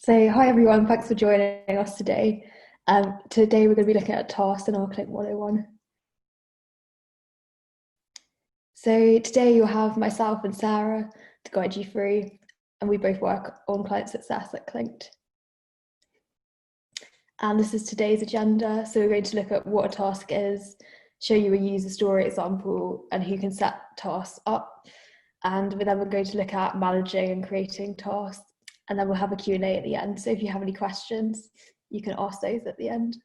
So, hi everyone, thanks for joining us today. Today we're going to be looking at tasks in our Click 101. So today you'll have myself and Sarah to guide you through, and we both work on client success at Clinked. And this is today's agenda. So we're going to look at what a task is, show you a user story example, and who can set tasks up. And then we're going to look at managing and creating tasks. And then we'll have a Q&A at the end. So if you have any questions, you can ask those at the end.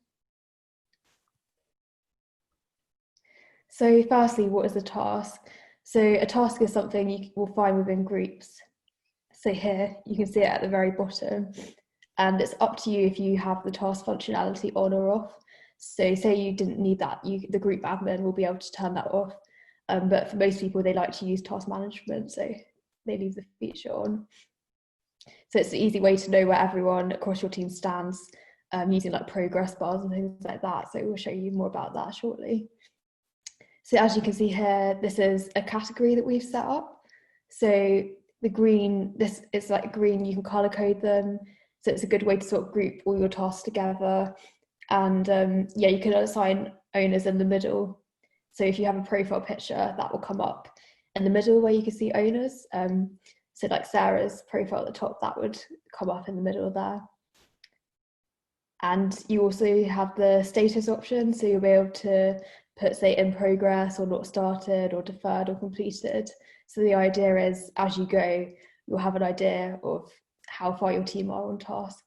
So firstly, what is a task? So a task is something you will find within groups. So here, you can see it at the very bottom. And it's up to you if you have the task functionality on or off. So say you didn't need that, the group admin will be able to turn that off. But for most people, they like to use task management, so they leave the feature on. So it's an easy way to know where everyone across your team stands, using like progress bars and things like that. So we'll show you more about that shortly. So as you can see here, this is a category that we've set up. So the green, this is like green, you can color code them. So it's a good way to sort of group all your tasks together. And yeah, you can assign owners in the middle. So if you have a profile picture, that will come up in the middle where you can see owners. So like Sarah's profile at the top, that would come up in the middle there. And you also have the status option. So you'll be able to put, say, in progress or not started or deferred or completed. So the idea is as you go, you'll have an idea of how far your team are on tasks.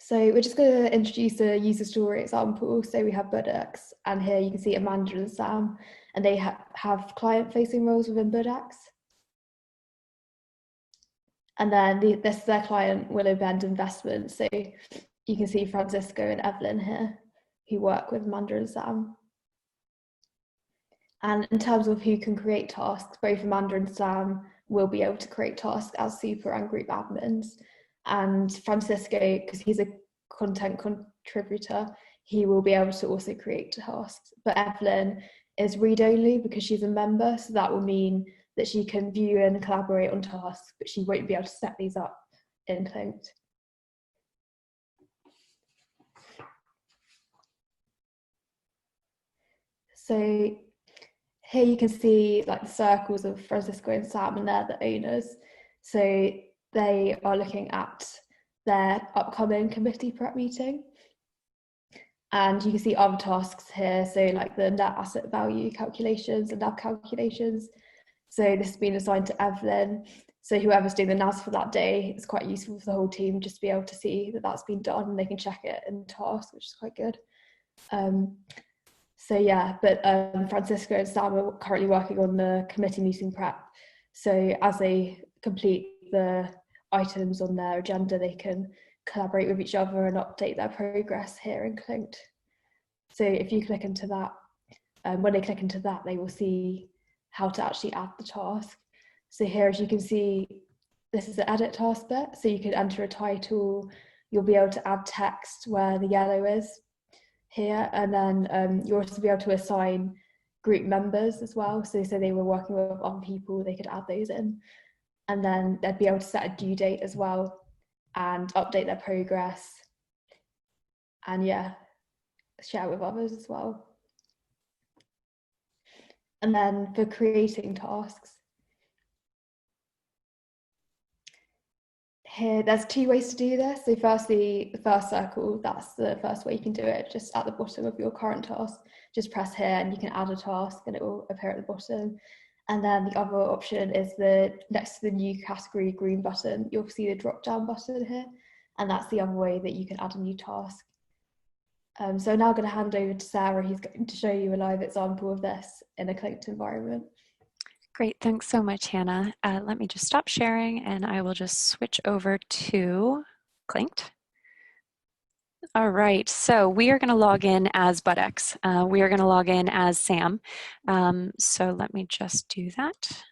So we're just going to introduce a user story example. So we have Widgets, and here you can see Amanda and Sam, and they have client-facing roles within Widgets. And then this is their client, Willow Bend Investment. So you can see Francisco and Evelyn here, who work with Amanda and Sam. And in terms of who can create tasks, both Amanda and Sam will be able to create tasks as super and group admins. And Francisco, because he's a content contributor, he will be able to also create tasks. But Evelyn is read-only because she's a member, so that will mean that she can view and collaborate on tasks, but she won't be able to set these up in Clinked. So here you can see like the circles of Francisco and Sam, and they're the owners. So they are looking at their upcoming committee prep meeting. And you can see other tasks here, so like the net asset value calculations and NAV calculations. So this has been assigned to Evelyn. So whoever's doing the NAS for that day, it's quite useful for the whole team just to be able to see that that's been done, and they can check it in tasks, which is quite good. So yeah, but Francisco and Sam are currently working on the committee meeting prep. So as they complete the items on their agenda, they can collaborate with each other and update their progress here in Clinked. So if you click into that, when they click into that, they will see how to actually add the task. So here, as you can see, this is the edit task bit. So you can enter a title, you'll be able to add text where the yellow is here, and then you'll also be able to assign group members as well. So they were working with other people, they could add those in. And then they'd be able to set a due date as well and update their progress. And yeah, share with others as well. And then for creating tasks, here there's two ways to do this. So firstly, the first circle, that's the first way you can do it, just at the bottom of your current task. Just press here and you can add a task and it will appear at the bottom. And then the other option is next to the new category green button, you'll see the drop down button here. And that's the other way that you can add a new task. So now I'm going to hand over to Sarah, who's going to show you a live example of this in a Clinked environment. Great, thanks so much, Hannah. Let me just stop sharing and I will just switch over to Clinked. All right, so we are going to log in as Budx. We are going to log in as Sam. So let me just do that.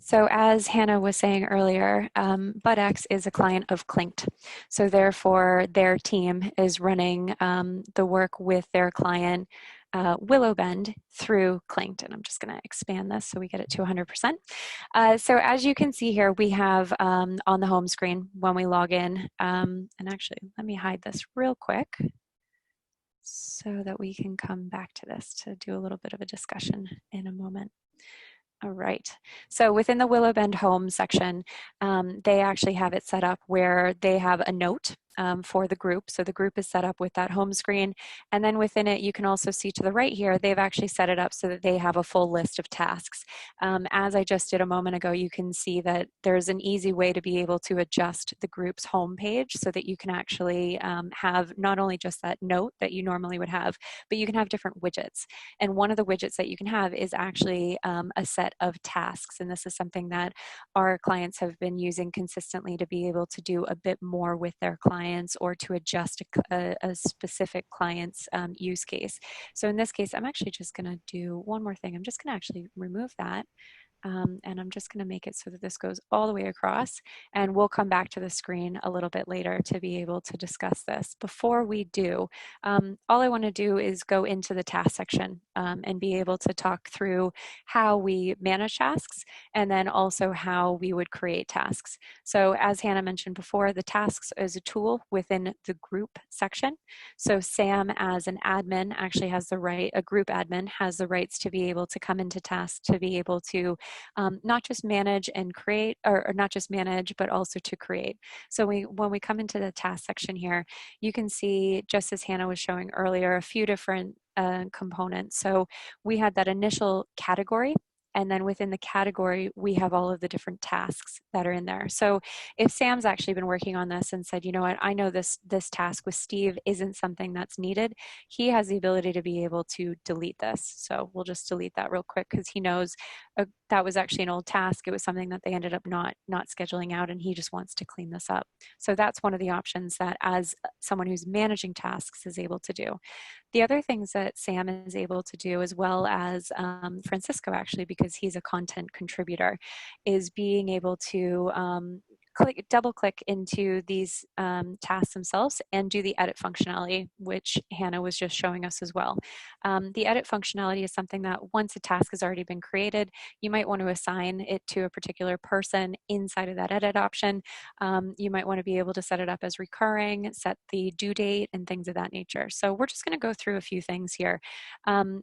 So as Hannah was saying earlier, Budx is a client of Clinked. So therefore, their team is running the work with their client Willowbend through Clinked. And I'm just going to expand this so we get it to 100%. So as you can see here, we have on the home screen when we log in, and actually let me hide this real quick so that we can come back to this to do a little bit of a discussion in a moment. All right, so within the Willowbend Home section, they actually have it set up where they have a note for the group. So the group is set up with that home screen. And then within it, you can also see to the right here, they've actually set it up so that they have a full list of tasks. As I just did a moment ago, you can see that there's an easy way to be able to adjust the group's home page so that you can actually have not only just that note that you normally would have, but you can have different widgets. And one of the widgets that you can have is actually a set of tasks. And this is something that our clients have been using consistently to be able to do a bit more with their clients or to adjust a specific client's use case. So in this case, I'm actually just going to do one more thing. I'm just going to actually remove that. And I'm just going to make it so that this goes all the way across, and we'll come back to the screen a little bit later to be able to discuss this. Before we do, all I want to do is go into the task section and be able to talk through how we manage tasks and then also how we would create tasks. So as Hannah mentioned before, the tasks is a tool within the group section. So Sam as an admin actually has the right, a group admin has the rights to be able to come into tasks to be able to not just manage and create, or not just manage, but also to create. So when we come into the task section here, you can see, just as Hannah was showing earlier, a few different components. So we had that initial category, and then within the category, we have all of the different tasks that are in there. So if Sam's actually been working on this and said, you know what, I know this task with Steve isn't something that's needed, he has the ability to be able to delete this. So we'll just delete that real quick because he knows that was actually an old task. It was something that they ended up not scheduling out, and he just wants to clean this up. So that's one of the options that as someone who's managing tasks is able to do. The other things that Sam is able to do, as well as Francisco actually, because he's a content contributor, is being able to double click into these tasks themselves and do the edit functionality, which Hannah was just showing us as well. The edit functionality is something that once a task has already been created, you might want to assign it to a particular person inside of that edit option. You might want to be able to set it up as recurring, set the due date, and things of that nature. So we're just going to go through a few things here.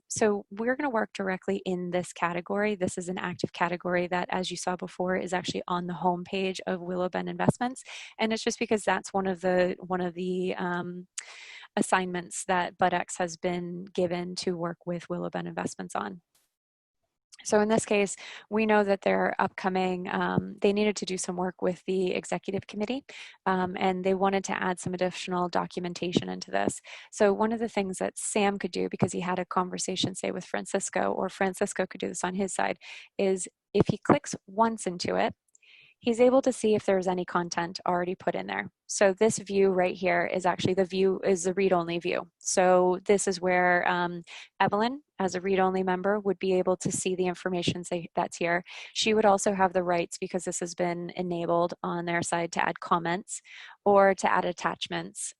So we're going to work directly in this category. This is an active category that, as you saw before, is actually on the home page of Willowbend Investments, and it's just because that's one of the assignments that BudX has been given to work with Willowbend Investments on. So in this case, we know that they're upcoming, they needed to do some work with the executive committee, and they wanted to add some additional documentation into this. So one of the things that Sam could do, because he had a conversation, say, with Francisco, or Francisco could do this on his side, is if he clicks once into it, he's able to see if there's any content already put in there. So this view right here is actually the read-only view. So this is where Evelyn, as a read-only member, would be able to see the information that's here. She would also have the rights, because this has been enabled on their side, to add comments or to add attachments.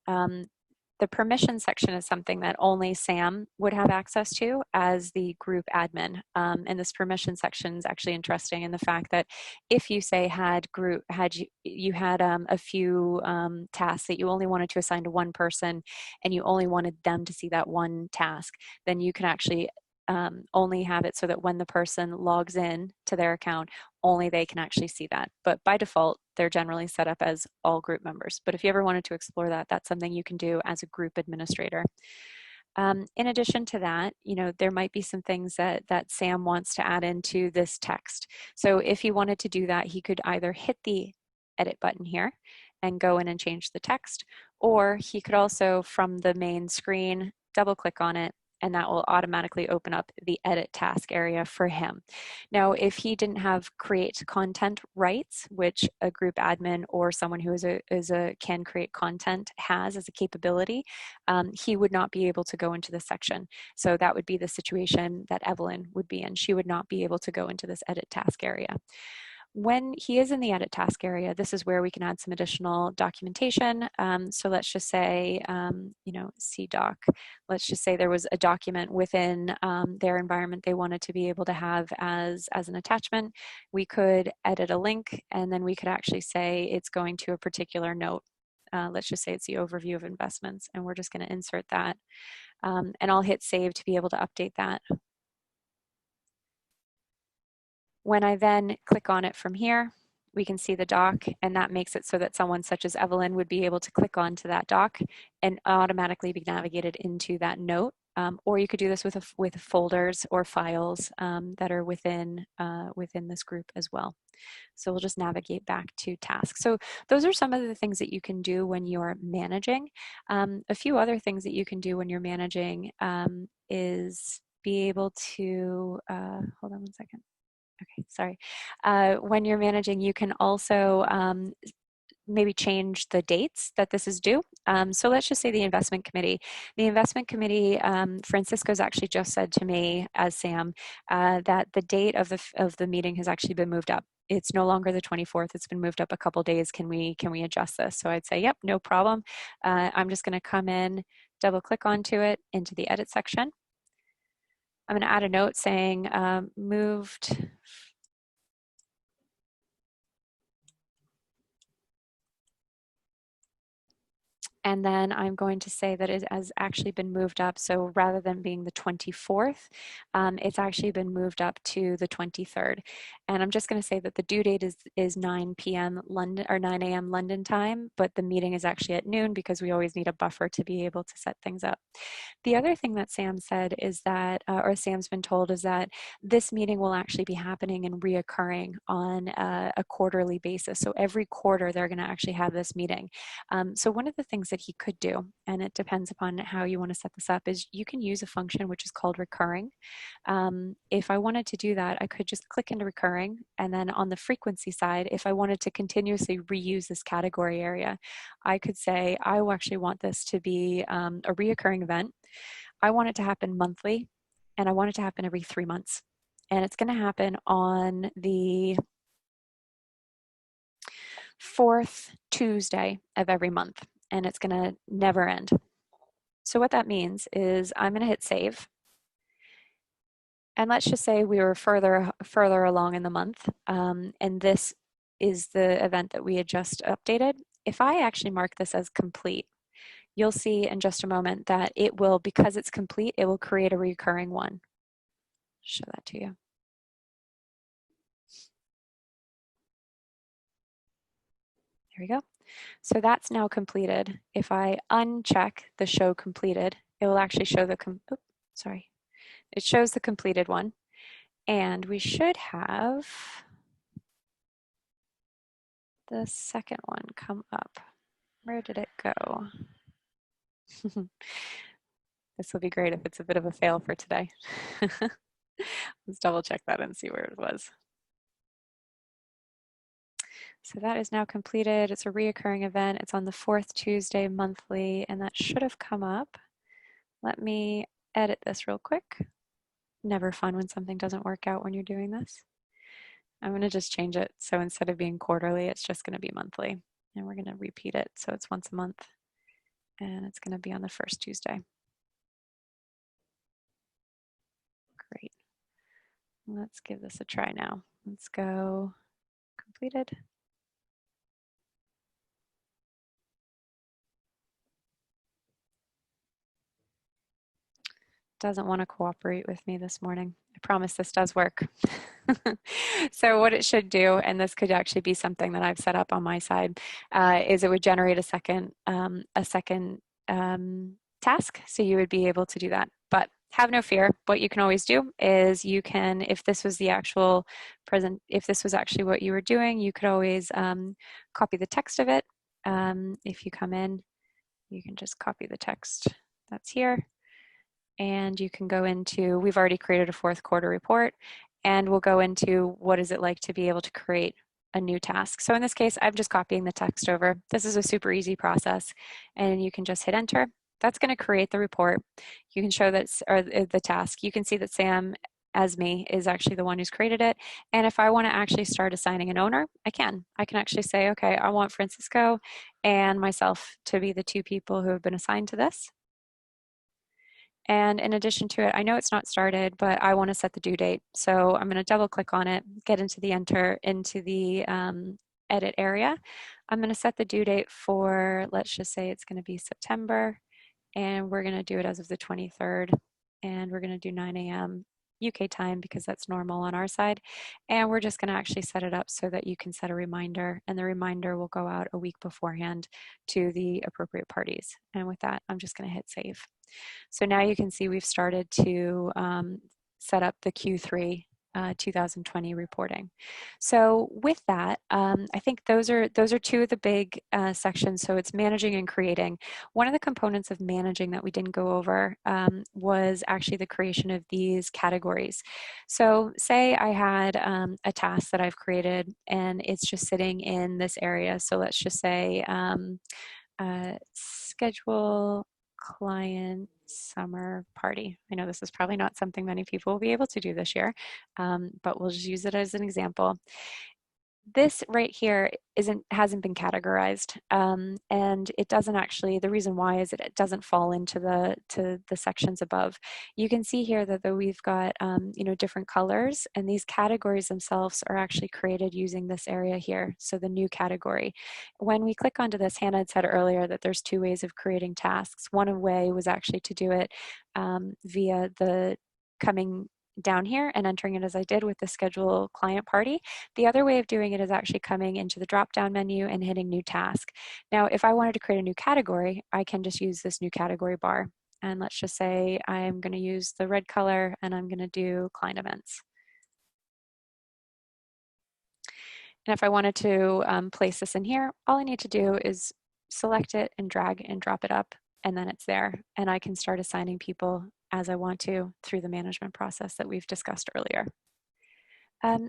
The permission section is something that only Sam would have access to as the group admin. And this permission section is actually interesting in the fact that if you say had a few tasks that you only wanted to assign to one person and you only wanted them to see that one task, then you can actually only have it so that when the person logs in to their account, only they can actually see that. But by default, they're generally set up as all group members. But if you ever wanted to explore that, that's something you can do as a group administrator. In addition to that, there might be some things that Sam wants to add into this text. So if he wanted to do that, he could either hit the edit button here and go in and change the text, or he could also, from the main screen, double click on it, and that will automatically open up the edit task area for him. Now, if he didn't have create content rights, which a group admin or someone who can create content has as a capability, he would not be able to go into this section. So that would be the situation that Evelyn would be in. She would not be able to go into this edit task area. When he is in the edit task area, this is where we can add some additional documentation. So let's just say, you know, CDoc. Let's just say there was a document within their environment they wanted to be able to have as an attachment. We could edit a link, and then we could actually say it's going to a particular note. Let's just say it's the overview of investments, and we're just going to insert that. And I'll hit save to be able to update that. When I then click on it from here, we can see the doc, and that makes it so that someone such as Evelyn would be able to click onto that doc and automatically be navigated into that note. Or you could do this with folders or files that are within this group as well. So we'll just navigate back to tasks. So those are some of the things that you can do when you're managing. A few other things that you can do when you're managing is be able to, hold on one second. Okay, sorry. When you're managing, you can also maybe change the dates that this is due. So let's just say the investment committee. The investment committee, Francisco's actually just said to me as Sam that the date of the meeting has actually been moved up. It's no longer the 24th. It's been moved up a couple days. Can we adjust this? So I'd say, yep, no problem. I'm just going to come in, double click onto it into the edit section. I'm going to add a note saying moved. And then I'm going to say that it has actually been moved up. So rather than being the 24th, it's actually been moved up to the 23rd. And I'm just going to say that the due date is 9 p.m. London or 9 a.m. London time, but the meeting is actually at noon because we always need a buffer to be able to set things up. The other thing that Sam said is that, or Sam's been told, is that this meeting will actually be happening and reoccurring on a quarterly basis. So every quarter they're going to actually have this meeting. So one of the things that he could do, and it depends upon how you want to set this up, is you can use a function which is called recurring. If I wanted to do that, I could just click into recurring, and then on the frequency side, if I wanted to continuously reuse this category area, I could say I actually want this to be a reoccurring event. I want it to happen monthly, and I want it to happen every 3 months. And it's going to happen on the 4th Tuesday of every month, and it's going to never end. So what that means is I'm going to hit save. And let's just say we were further along in the month, and this is the event that we had just updated. If I actually mark this as complete, you'll see in just a moment that it will, because it's complete, it will create a recurring one. Show that to you. There we go. So that's now completed. If I uncheck the show completed, it will actually show the, it shows the completed one. And we should have the second one come up. Where did it go? This will be great if it's a bit of a fail for today. Let's double check that and see where it was. So that is now completed. It's a reoccurring event. It's on the 4th Tuesday monthly, and that should have come up. Let me edit this real quick. Never fun when something doesn't work out when you're doing this. I'm going to just change it. So instead of being quarterly, it's just going to be monthly. And we're going to repeat it. So it's once a month. And it's going to be on the 1st Tuesday. Great. Let's give this a try now. Let's go completed. Doesn't want to cooperate with me this morning. I promise this does work. So what it should do, and this could actually be something that I've set up on my side, is it would generate a second task. So you would be able to do that. But have no fear. What you can always do is you can, if this was the actual if this was actually what you were doing, you could always copy the text of it. If you come in, you can just copy the text that's here. And you can go into, we've already created a 4th quarter report, and we'll go into what is it like to be able to create a new task. So in this case, I'm just copying the text over. This is a super easy process, and you can just hit enter. That's going to create the report. You can show that, or the task. You can see that Sam as me is actually the one who's created it. And if I want to actually start assigning an owner, I can. I can actually say, okay, I want Francisco and myself to be the two people who have been assigned to this. And in addition to it, I know it's not started, but I want to set the due date. So I'm going to double click on it, get into the edit area. I'm going to set the due date for, let's just say it's going to be September, and we're going to do it as of the 23rd, and we're going to do 9 a.m. UK time because that's normal on our side. And we're just going to actually set it up so that you can set a reminder, and the reminder will go out a week beforehand to the appropriate parties. And with that, I'm just going to hit save. So now you can see we've started to set up the Q3 2020 reporting. So with that, I think those are two of the big sections. So it's managing and creating. One of the components of managing that we didn't go over was actually the creation of these categories. So say I had a task that I've created and it's just sitting in this area. So let's just say schedule client summer party. I know this is probably not something many people will be able to do this year, but we'll just use it as an example. This right here hasn't been categorized, and it doesn't actually. The reason why is it doesn't fall into the sections above. You can see here that though we've got different colors, and these categories themselves are actually created using this area here. So the new category. When we click onto this, Hannah had said earlier that there's two ways of creating tasks. One way was actually to do it via the coming down here and entering it as I did with the schedule client party. The other way of doing it is actually coming into the drop-down menu and hitting new task. Now, if I wanted to create a new category, I can just use this new category bar. And let's just say I'm going to use the red color and I'm going to do client events. And if I wanted to place this in here, all I need to do is select it and drag and drop it up, and then it's there. And I can start assigning people as I want to through the management process that we've discussed earlier.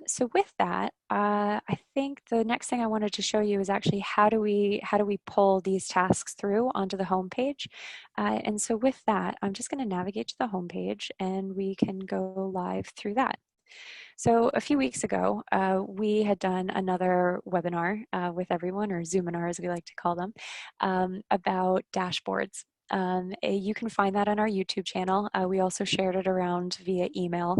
So with that, I think the next thing I wanted to show you is actually how do we pull these tasks through onto the home page. And so with that, I'm just going to navigate to the home page and we can go live through that. So a few weeks ago, we had done another webinar with everyone, or Zoominar as we like to call them, about dashboards. You can find that on our YouTube channel. We also shared it around via email.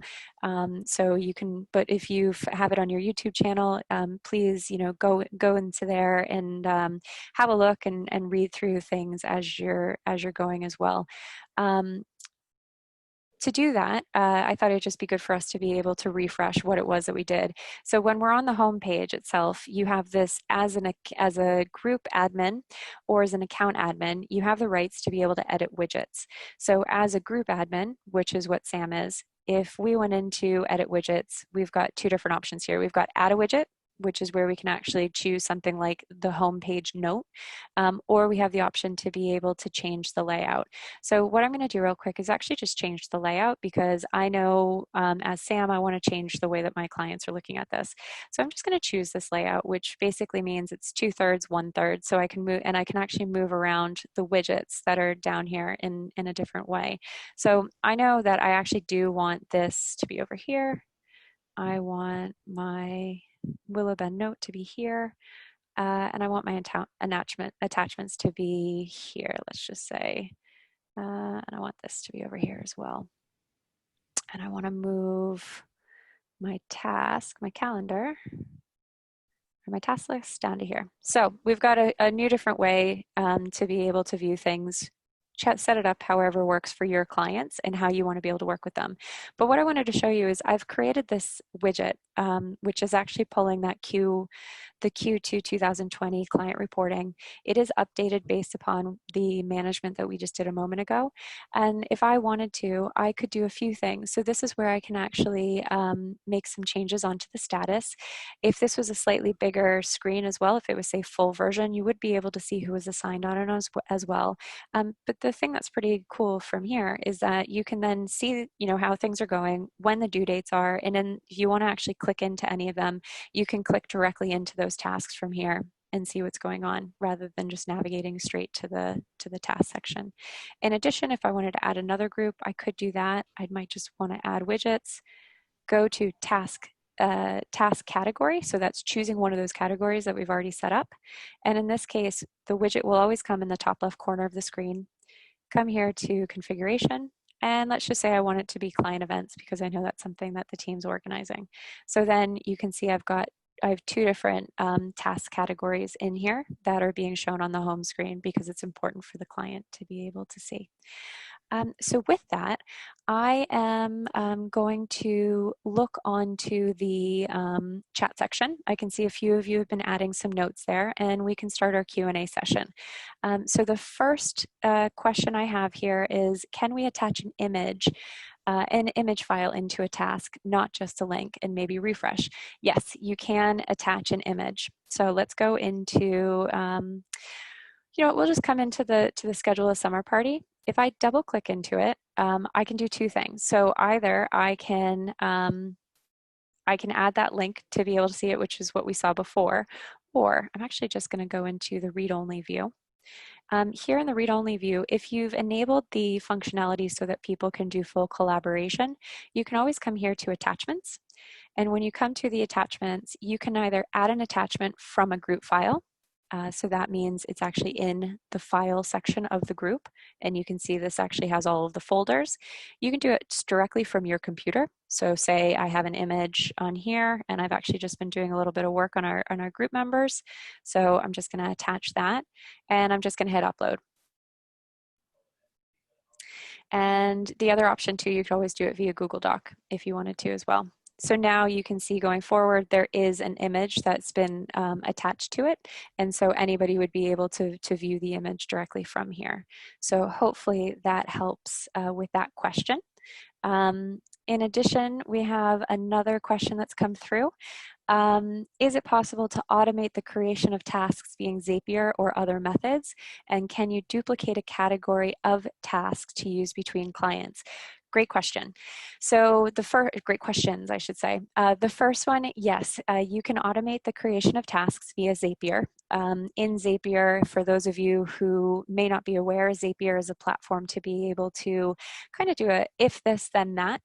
So you can, but if you have it on your YouTube channel, please, go into there and have a look and read through things as you're going as well. To do that, I thought it'd just be good for us to be able to refresh what it was that we did. So when we're on the home page itself, you have this as a group admin or as an account admin, you have the rights to be able to edit widgets. So as a group admin, which is what Sam is, if we went into edit widgets, we've got two different options here. We've got add a widget, which is where we can actually choose something like the home page note, or we have the option to be able to change the layout. So what I'm going to do real quick is actually just change the layout because I know as Sam, I want to change the way that my clients are looking at this. So I'm just going to choose this layout, which basically means it's 2/3, 1/3. So I can move, and I can actually move around the widgets that are down here in a different way. So I know that I actually do want this to be over here. I want my Willow Bend note to be here, and I want my attachments to be here, let's just say, and I want this to be over here as well. And I want to move my calendar, or my task list down to here. So we've got a new different way to be able to view things. Set it up however works for your clients and how you want to be able to work with them. But what I wanted to show you is I've created this widget, which is actually pulling the Q2 2020 client reporting. It is updated based upon the management that we just did a moment ago. And if I wanted to, I could do a few things. So this is where I can actually make some changes onto the status. If this was a slightly bigger screen as well, if it was say full version, you would be able to see who was assigned on it as well. But the thing that's pretty cool from here is that you can then see, how things are going, when the due dates are, and then if you want to actually click into any of them, you can click directly into those tasks from here and see what's going on rather than just navigating straight to the task section. In addition, if I wanted to add another group, I could do that. I might just want to add widgets. go to task category. So that's choosing one of those categories that we've already set up. And in this case, the widget will always come in the top left corner of the screen. Come here to configuration. And let's just say I want it to be client events because I know that's something that the team's organizing. So then you can see I have two different task categories in here that are being shown on the home screen because it's important for the client to be able to see. So with that, I am going to look onto the chat section. I can see a few of you have been adding some notes there, and we can start our Q&A session. So the first question I have here is, can we attach an image file into a task, not just a link, and maybe refresh? Yes, you can attach an image. So let's go into, we'll just come into the schedule a summer party. If I double click into it, I can do two things. So either I can add that link to be able to see it, which is what we saw before, or I'm actually just going to go into the read-only view. Here in the read-only view, if you've enabled the functionality so that people can do full collaboration, you can always come here to attachments. And when you come to the attachments, you can either add an attachment from a group file. So that means it's actually in the file section of the group. And you can see this actually has all of the folders. You can do it directly from your computer. So say I have an image on here and I've actually just been doing a little bit of work on our group members. So I'm just going to attach that and I'm just going to hit upload. And the other option too, you could always do it via Google Doc if you wanted to as well. So now you can see going forward, there is an image that's been attached to it. And so anybody would be able to view the image directly from here. So hopefully that helps with that question. In addition, we have another question that's come through. Is it possible to automate the creation of tasks via Zapier or other methods? And can you duplicate a category of tasks to use between clients? Great question. So great questions, I should say. The first one, yes, you can automate the creation of tasks via Zapier. In Zapier, for those of you who may not be aware, Zapier is a platform to be able to kind of do a if this then that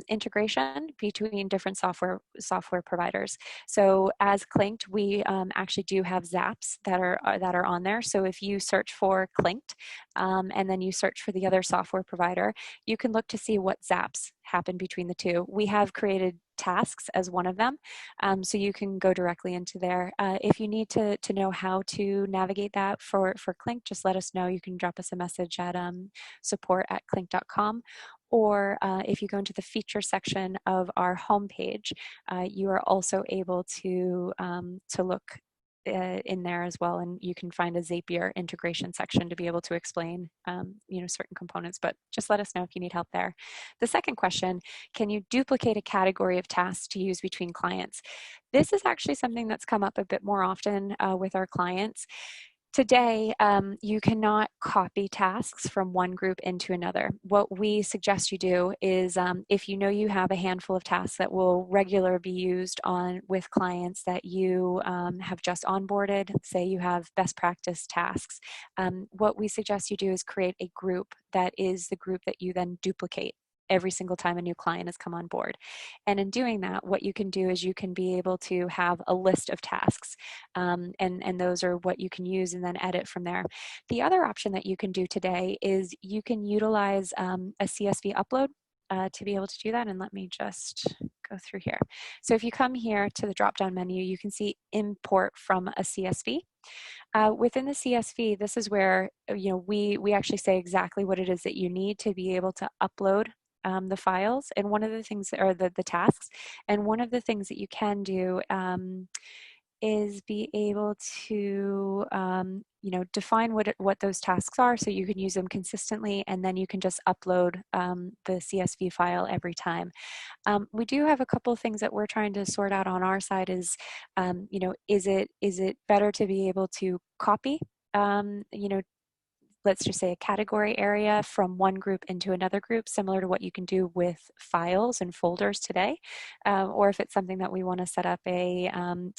integration between different software providers. So as Clinked, we actually do have Zaps that are on there. So if you search for Clinked and then you search for the other software provider, you can look to see what Zaps happen between the two. We have created tasks as one of them, so you can go directly into there. If you need to know how to navigate that for Clinked, just let us know. You can drop us a message at support@clinked.com. Or if you go into the feature section of our homepage, you are also able to look in there as well, and you can find a Zapier integration section to be able to explain certain components, but just let us know if you need help there. The second question, can you duplicate a category of tasks to use between clients? This is actually something that's come up a bit more often with our clients. Today, you cannot copy tasks from one group into another. What we suggest you do is if you know you have a handful of tasks that will regularly be used with clients that you have just onboarded, say you have best practice tasks, what we suggest you do is create a group that is the group that you then duplicate every single time a new client has come on board. And in doing that, what you can do is you can be able to have a list of tasks, and those are what you can use and then edit from there. The other option that you can do today is you can utilize a CSV upload to be able to do that. And let me just go through here. So if you come here to the drop-down menu, you can see import from a CSV. Within the CSV, this is where we actually say exactly what it is that you need to be able to upload the files, and one of the things, or the tasks, and one of the things that you can do is be able to define what those tasks are, so you can use them consistently, and then you can just upload the CSV file every time. We do have a couple of things that we're trying to sort out on our side. Is is it better to be able to copy let's just say a category area from one group into another group, similar to what you can do with files and folders today, or if it's something that we want to set up a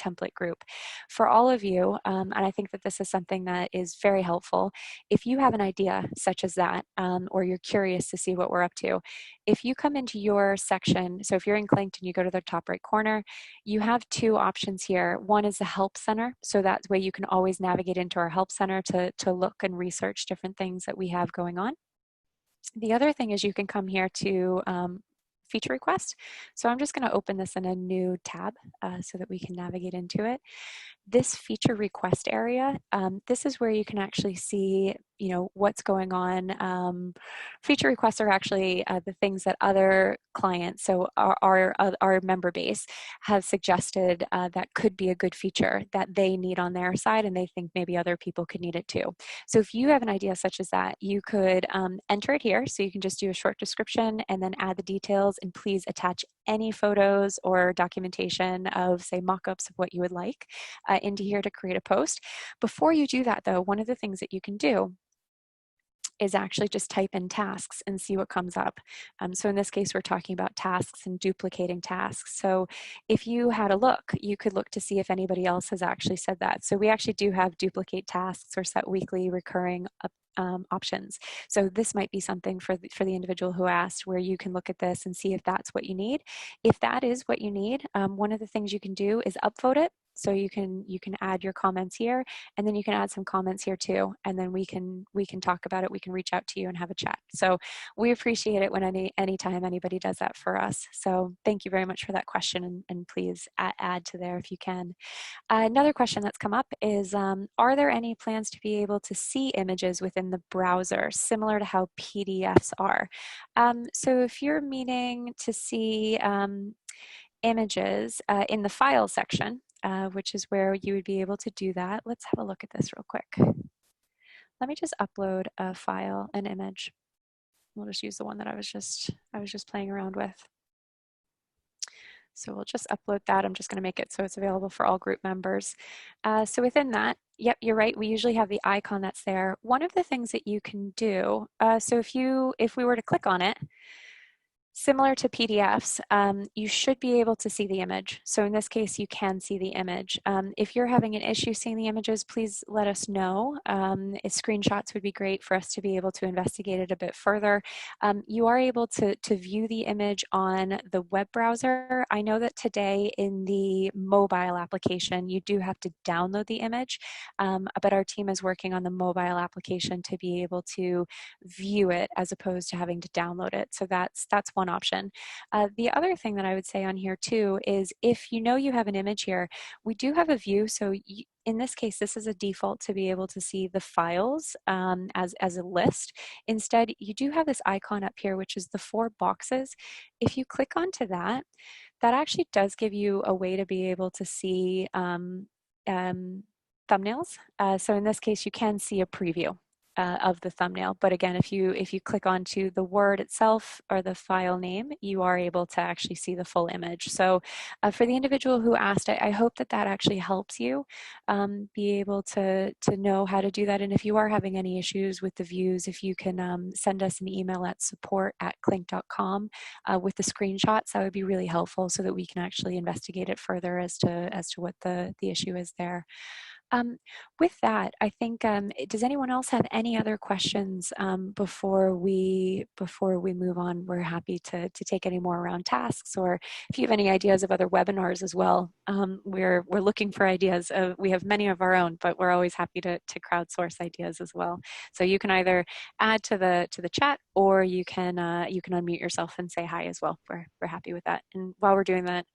template group. For all of you, and I think that this is something that is very helpful, if you have an idea such as that, or you're curious to see what we're up to, if you come into your section, so if you're in Clinked and you go to the top right corner, you have two options here. One is the Help Center, so that way you can always navigate into our Help Center to look and research different things that we have going on. The other thing is you can come here to feature request. So I'm just going to open this in a new tab so that we can navigate into it. This feature request area, this is where you can actually see, you know, what's going on. Feature requests are actually the things that other clients, so our member base, have suggested that could be a good feature that they need on their side, and they think maybe other people could need it too. So if you have an idea such as that, you could enter it here. So you can just do a short description and then add the details, and please attach any photos or documentation of, say, mock-ups of what you would like into here to create a post. Before you do that though, one of the things that you can do is actually just type in tasks and see what comes up. So in this case, we're talking about tasks and duplicating tasks. So if you had a look, you could look to see if anybody else has actually said that. So we actually do have duplicate tasks or set weekly recurring options. So this might be something for the individual who asked, where you can look at this and see if that's what you need. If that is what you need, one of the things you can do is upvote it. So you can add your comments here, and then you can add some comments here too, and then we can talk about it. We can reach out to you and have a chat. So we appreciate it when anytime anybody does that for us. So thank you very much for that question, and please add to there if you can. Another question that's come up is, are there any plans to be able to see images within the browser, similar to how PDFs are? So if you're meaning to see images in the file section, which is where you would be able to do that. Let's have a look at this real quick. Let me just upload a file, an image. We'll just use the one that I was just playing around with. So we'll just upload that. I'm just going to make it so it's available for all group members. So within that, yep, you're right. We usually have the icon that's there. One of the things that you can do, so if we were to click on it, similar to PDFs, you should be able to see the image. So in this case, you can see the image. If you're having an issue seeing the images, please let us know. Screenshots would be great for us to be able to investigate it a bit further. You are able to view the image on the web browser. I know that today in the mobile application, you do have to download the image, but our team is working on the mobile application to be able to view it as opposed to having to download it. So that's one option. The other thing that I would say on here too is, if you know you have an image here, we do have a view. So in this case, this is a default to be able to see the files as a list. Instead, you do have this icon up here, which is the 4 boxes. If you click onto that, that actually does give you a way to be able to see thumbnails. So in this case, you can see a preview of the thumbnail. But again, if you click onto the word itself or the file name, you are able to actually see the full image. So for the individual who asked, I hope that actually helps you be able to know how to do that. And if you are having any issues with the views, if you can send us an email at support@clinked.com with the screenshots, that would be really helpful, so that we can actually investigate it further as to what the issue is there. With that, I think, does anyone else have any other questions before we move on? We're happy to take any more around tasks, or if you have any ideas of other webinars as well. We're looking for ideas. We have many of our own, but we're always happy to crowdsource ideas as well. So you can either add to the chat, or you can unmute yourself and say hi as well. We're happy with that. And while we're doing that.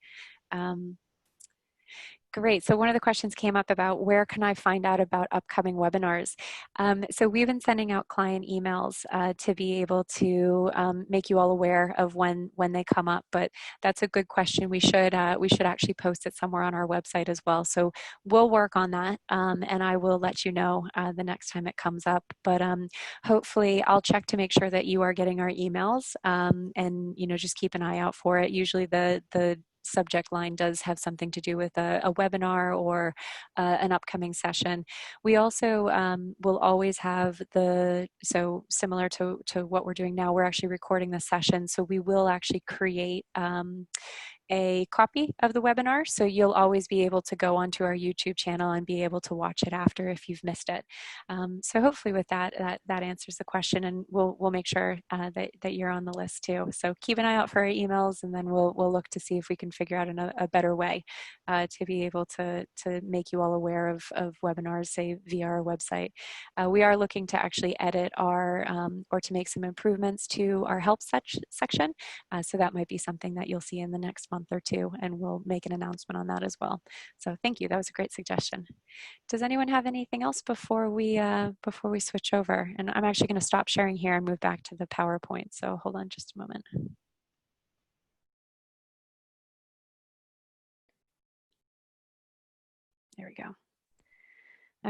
Great. So one of the questions came up about, where can I find out about upcoming webinars? So we've been sending out client emails to be able to make you all aware of when they come up. But that's a good question. We should actually post it somewhere on our website as well. So we'll work on that, and I will let you know the next time it comes up. But hopefully, I'll check to make sure that you are getting our emails, and just keep an eye out for it. Usually the subject line does have something to do with a webinar or an upcoming session. We also will always have so similar to what we're doing now, we're actually recording the session. So we will actually create a copy of the webinar, so you'll always be able to go onto our YouTube channel and be able to watch it after if you've missed it. So hopefully with that answers the question, and we'll make sure that you're on the list too. So keep an eye out for our emails, and then we'll look to see if we can figure out a better way to be able to make you all aware of webinars, say via our website. We are looking to actually edit our or to make some improvements to our help section. So that might be something that you'll see in the next month or two, and we'll make an announcement on that as well. So thank you. That was a great suggestion. Does anyone have anything else before we switch over? And I'm actually going to stop sharing here and move back to the PowerPoint. So hold on just a moment. There we go.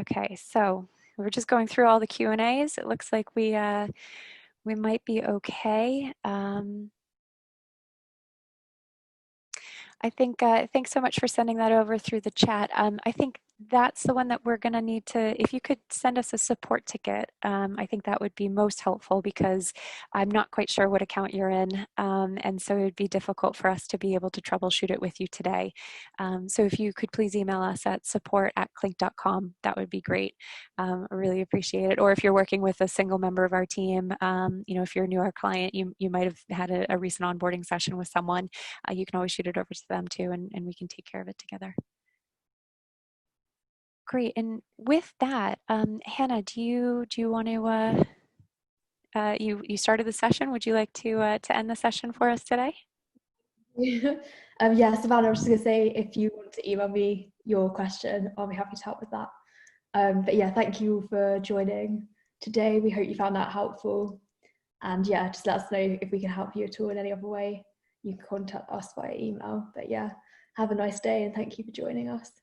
Okay, so we're just going through all the Q&As. It looks like we might be okay. I think, thanks so much for sending that over through the chat. I think that's the one that we're going to need to, if you could send us a support ticket, I think that would be most helpful, because I'm not quite sure what account you're in, and so it would be difficult for us to be able to troubleshoot it with you today. So if you could please email us at support@clinked.com, that would be great. I really appreciate it. Or if you're working with a single member of our team, if you're a newer client, you might have had a recent onboarding session with someone, you can always shoot it over to them too, and we can take care of it together. Great. And with that, Hannah, do you want to? You started the session. Would you like to end the session for us today? Yeah, Savannah, I was just going to say, if you want to email me your question, I'll be happy to help with that. But yeah, thank you for joining today. We hope you found that helpful. And yeah, just let us know if we can help you at all in any other way. You can contact us via email. But yeah, have a nice day and thank you for joining us.